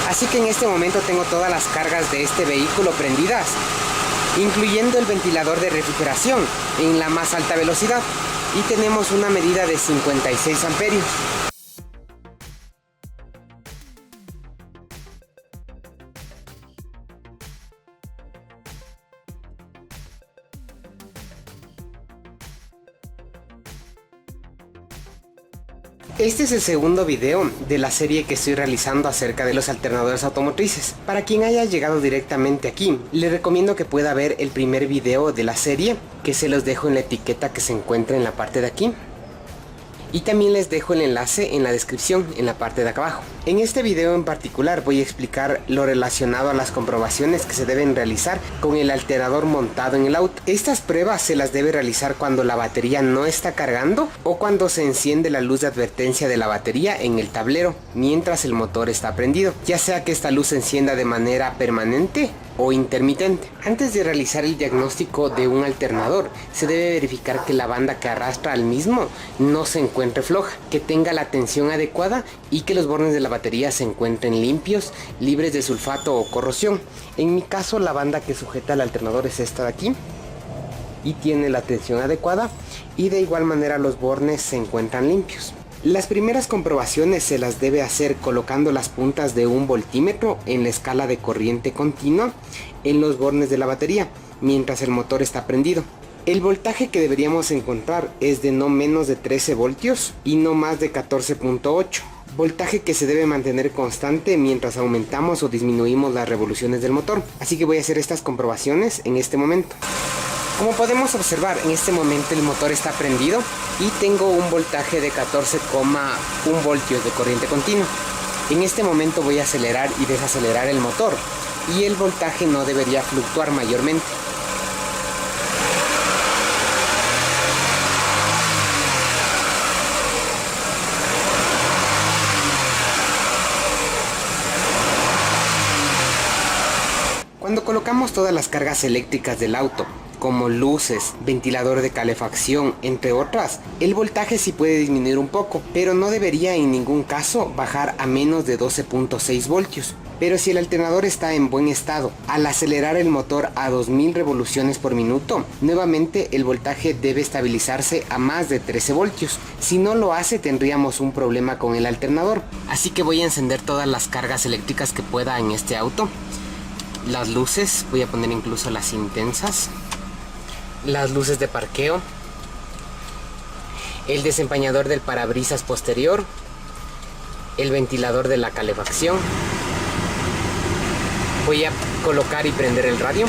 Así que en este momento tengo todas las cargas de este vehículo prendidas, incluyendo el ventilador de refrigeración en la más alta velocidad, y tenemos una medida de 56 amperios. Este es el segundo video de la serie que estoy realizando acerca de los alternadores automotrices. Para quien haya llegado directamente aquí, le recomiendo que pueda ver el primer video de la serie, que se los dejo en la etiqueta que se encuentra en la parte de aquí. Y también les dejo el enlace en la descripción, en la parte de acá abajo. En este video en particular voy a explicar lo relacionado a las comprobaciones que se deben realizar con el alternador montado en el auto. Estas pruebas se las debe realizar cuando la batería no está cargando o cuando se enciende la luz de advertencia de la batería en el tablero mientras el motor está prendido, ya sea que esta luz se encienda de manera permanente o intermitente. Antes de realizar el diagnóstico de un alternador, se debe verificar que la banda que arrastra al mismo no se encuentre floja, que tenga la tensión adecuada y que los bornes de la batería se encuentren limpios, libres de sulfato o corrosión. En mi caso, la banda que sujeta al alternador es esta de aquí y tiene la tensión adecuada, y de igual manera los bornes se encuentran limpios. Las primeras comprobaciones se las debe hacer colocando las puntas de un voltímetro en la escala de corriente continua en los bornes de la batería mientras el motor está prendido. El voltaje que deberíamos encontrar es de no menos de 13 voltios y no más de 14.8, voltaje que se debe mantener constante mientras aumentamos o disminuimos las revoluciones del motor. Así que voy a hacer estas comprobaciones en este momento. Como podemos observar, en este momento el motor está prendido y tengo un voltaje de 14,1 voltios de corriente continua. En este momento voy a acelerar y desacelerar el motor y el voltaje no debería fluctuar mayormente. Cuando colocamos todas las cargas eléctricas del auto, como luces, ventilador de calefacción, entre otras, el voltaje sí puede disminuir un poco, pero no debería en ningún caso bajar a menos de 12.6 voltios. Pero si el alternador está en buen estado, al acelerar el motor a 2000 revoluciones por minuto, nuevamente el voltaje debe estabilizarse a más de 13 voltios. Si no lo hace, tendríamos un problema con el alternador. Así que voy a encender todas las cargas eléctricas que pueda en este auto. Las luces, voy a poner incluso las intensas, las luces de parqueo, el desempañador del parabrisas posterior, el ventilador de la calefacción. Voy a colocar y prender el radio.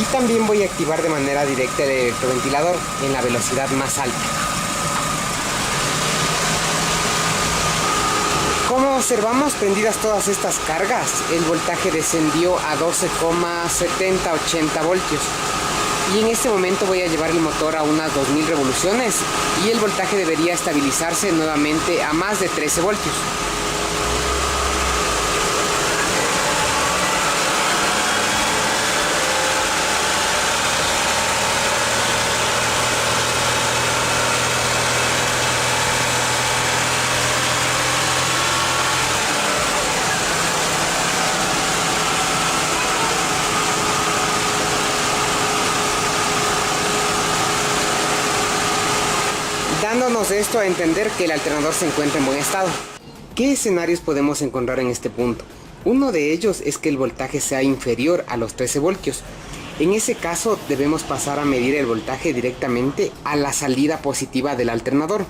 Y también voy a activar de manera directa el electroventilador en la velocidad más alta. Como observamos, prendidas todas estas cargas, el voltaje descendió a 12,70-80 voltios. Y en este momento voy a llevar el motor a unas 2000 revoluciones y el voltaje debería estabilizarse nuevamente a más de 13 voltios. Dándonos esto a entender que el alternador se encuentra en buen estado. ¿Qué escenarios podemos encontrar en este punto? Uno de ellos es que el voltaje sea inferior a los 13 voltios. En ese caso debemos pasar a medir el voltaje directamente a la salida positiva del alternador,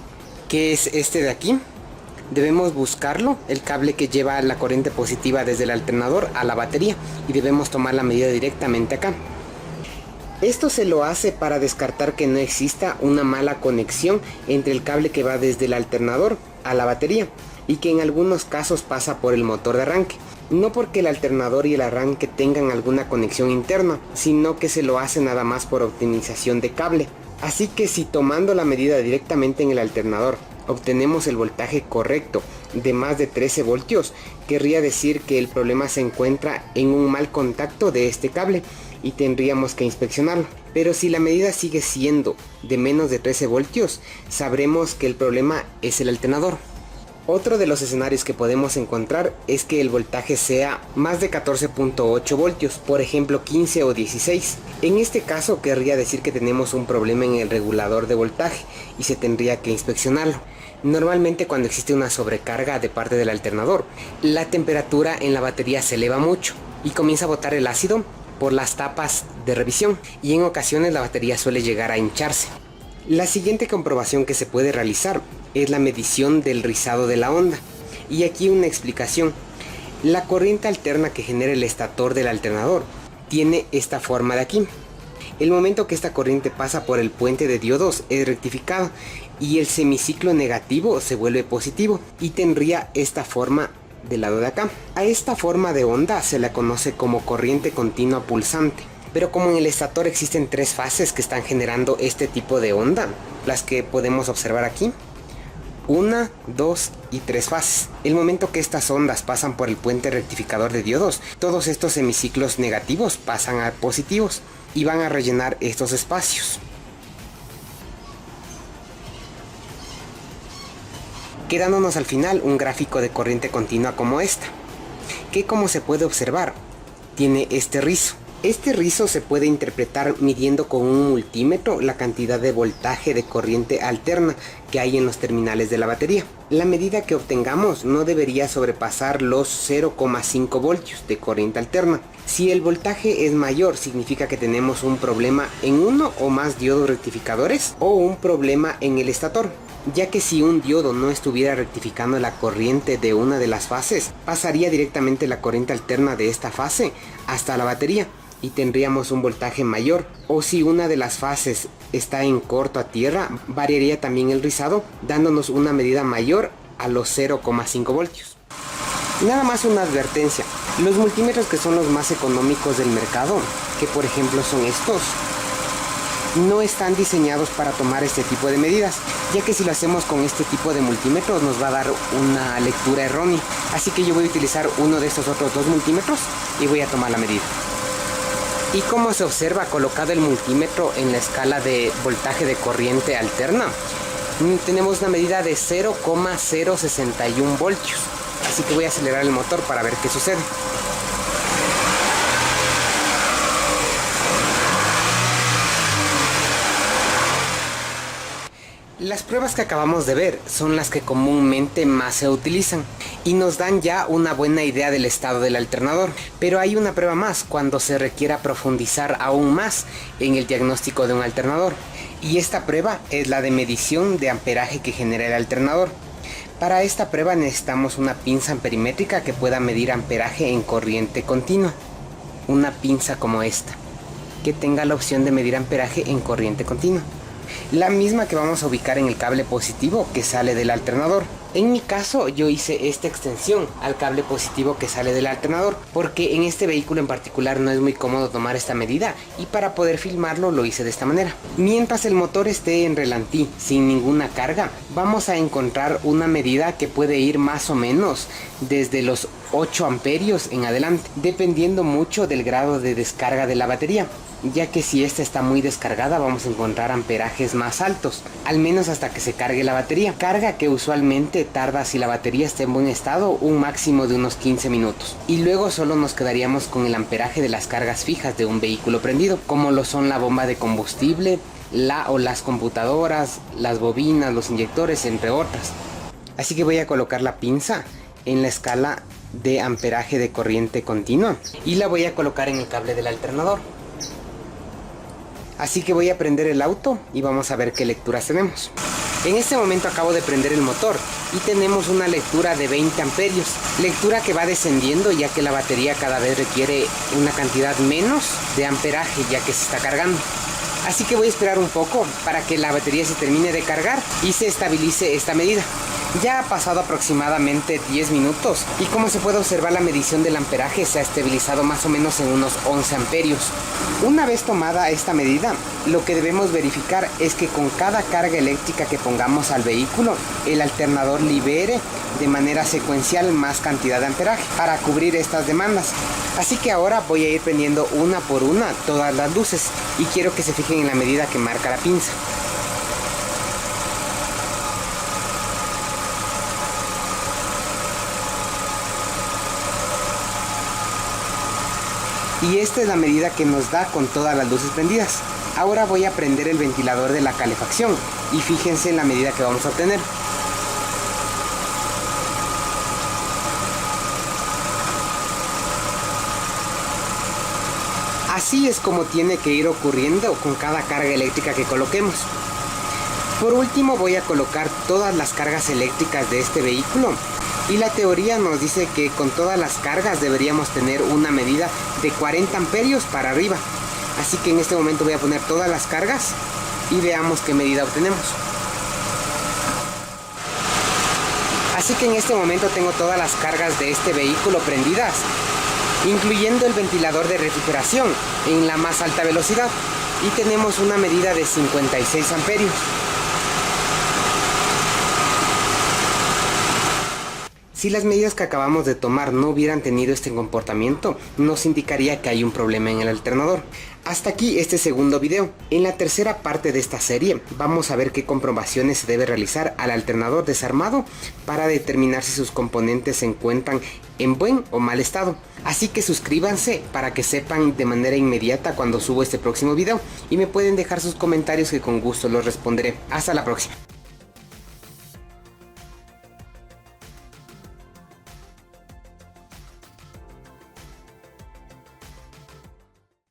que es este de aquí. Debemos buscarlo, el cable que lleva la corriente positiva desde el alternador a la batería, y debemos tomar la medida directamente acá. Esto se lo hace para descartar que no exista una mala conexión entre el cable que va desde el alternador a la batería y que en algunos casos pasa por el motor de arranque. No porque el alternador y el arranque tengan alguna conexión interna, sino que se lo hace nada más por optimización de cable. Así que si tomando la medida directamente en el alternador obtenemos el voltaje correcto de más de 13 voltios, querría decir que el problema se encuentra en un mal contacto de este cable y tendríamos que inspeccionarlo. Pero si la medida sigue siendo de menos de 13 voltios, sabremos que el problema es el alternador. Otro de los escenarios que podemos encontrar es que el voltaje sea más de 14.8 voltios, por ejemplo 15 o 16. En este caso querría decir que tenemos un problema en el regulador de voltaje y se tendría que inspeccionarlo. Normalmente cuando existe una sobrecarga de parte del alternador, la temperatura en la batería se eleva mucho y comienza a botar el ácido por las tapas de revisión, y en ocasiones la batería suele llegar a hincharse. La siguiente comprobación que se puede realizar es la medición del rizado de la onda. Y aquí una explicación. La corriente alterna que genera el estator del alternador tiene esta forma de aquí. El momento que esta corriente pasa por el puente de diodos es rectificado y el semiciclo negativo se vuelve positivo y tendría esta forma del lado de acá. A esta forma de onda se la conoce como corriente continua pulsante. Pero como en el estator existen tres fases que están generando este tipo de onda, las que podemos observar aquí, 1, 2 y 3 fases. El momento que estas ondas pasan por el puente rectificador de diodos, todos estos semiciclos negativos pasan a positivos y van a rellenar estos espacios, quedándonos al final un gráfico de corriente continua como esta, que como se puede observar, tiene este rizo. Este rizo se puede interpretar midiendo con un multímetro la cantidad de voltaje de corriente alterna que hay en los terminales de la batería. La medida que obtengamos no debería sobrepasar los 0,5 voltios de corriente alterna. Si el voltaje es mayor, significa que tenemos un problema en uno o más diodos rectificadores o un problema en el estator, ya que si un diodo no estuviera rectificando la corriente de una de las fases, pasaría directamente la corriente alterna de esta fase hasta la batería y tendríamos un voltaje mayor. O si una de las fases está en corto a tierra, variaría también el rizado, dándonos una medida mayor a los 0,5 voltios. Nada más una advertencia: los multímetros que son los más económicos del mercado, que por ejemplo son estos, no están diseñados para tomar este tipo de medidas, ya que si lo hacemos con este tipo de multímetros nos va a dar una lectura errónea. Así que yo voy a utilizar uno de estos otros dos multímetros y voy a tomar la medida. Y como se observa, colocado el multímetro en la escala de voltaje de corriente alterna, tenemos una medida de 0,061 voltios. Así que voy a acelerar el motor para ver qué sucede. Las pruebas que acabamos de ver son las que comúnmente más se utilizan y nos dan ya una buena idea del estado del alternador. Pero hay una prueba más cuando se requiera profundizar aún más en el diagnóstico de un alternador. Y esta prueba es la de medición de amperaje que genera el alternador. Para esta prueba necesitamos una pinza amperimétrica que pueda medir amperaje en corriente continua. Una pinza como esta, que tenga la opción de medir amperaje en corriente continua. La misma que vamos a ubicar en el cable positivo que sale del alternador. En mi caso yo hice esta extensión al cable positivo que sale del alternador, porque en este vehículo en particular no es muy cómodo tomar esta medida, y para poder filmarlo lo hice de esta manera. Mientras el motor esté en relantí sin ninguna carga, vamos a encontrar una medida que puede ir más o menos desde los 8 amperios en adelante, dependiendo mucho del grado de descarga de la batería, ya que si esta está muy descargada vamos a encontrar amperajes más altos, al menos hasta que se cargue la batería, carga que usualmente tarda, si la batería está en buen estado, un máximo de unos 15 minutos, y luego solo nos quedaríamos con el amperaje de las cargas fijas de un vehículo prendido, como lo son la bomba de combustible, las computadoras, las bobinas, los inyectores, entre otras. Así que voy a colocar la pinza en la escala de amperaje de corriente continua y la voy a colocar en el cable del alternador. Así que voy a prender el auto y vamos a ver qué lecturas tenemos. En este momento acabo de prender el motor y tenemos una lectura de 20 amperios, lectura que va descendiendo ya que la batería cada vez requiere una cantidad menos de amperaje ya que se está cargando. Así que voy a esperar un poco para que la batería se termine de cargar y se estabilice esta medida. Ya ha pasado aproximadamente 10 minutos y como se puede observar, la medición del amperaje se ha estabilizado más o menos en unos 11 amperios. Una vez tomada esta medida, lo que debemos verificar es que con cada carga eléctrica que pongamos al vehículo, el alternador libere de manera secuencial más cantidad de amperaje para cubrir estas demandas. Así que ahora voy a ir prendiendo una por una todas las luces y quiero que se fijen en la medida que marca la pinza. Y esta es la medida que nos da con todas las luces prendidas. Ahora voy a prender el ventilador de la calefacción y fíjense en la medida que vamos a obtener. Así es como tiene que ir ocurriendo con cada carga eléctrica que coloquemos. Por último, voy a colocar todas las cargas eléctricas de este vehículo. Y la teoría nos dice que con todas las cargas deberíamos tener una medida de 40 amperios para arriba. Así que en este momento voy a poner todas las cargas y veamos qué medida obtenemos. Así que en este momento tengo todas las cargas de este vehículo prendidas, incluyendo el ventilador de refrigeración en la más alta velocidad. Y tenemos una medida de 56 amperios. Si las medidas que acabamos de tomar no hubieran tenido este comportamiento, nos indicaría que hay un problema en el alternador. Hasta aquí este segundo video. En la tercera parte de esta serie vamos a ver qué comprobaciones se debe realizar al alternador desarmado para determinar si sus componentes se encuentran en buen o mal estado. Así que suscríbanse para que sepan de manera inmediata cuando subo este próximo video y me pueden dejar sus comentarios que con gusto los responderé. Hasta la próxima.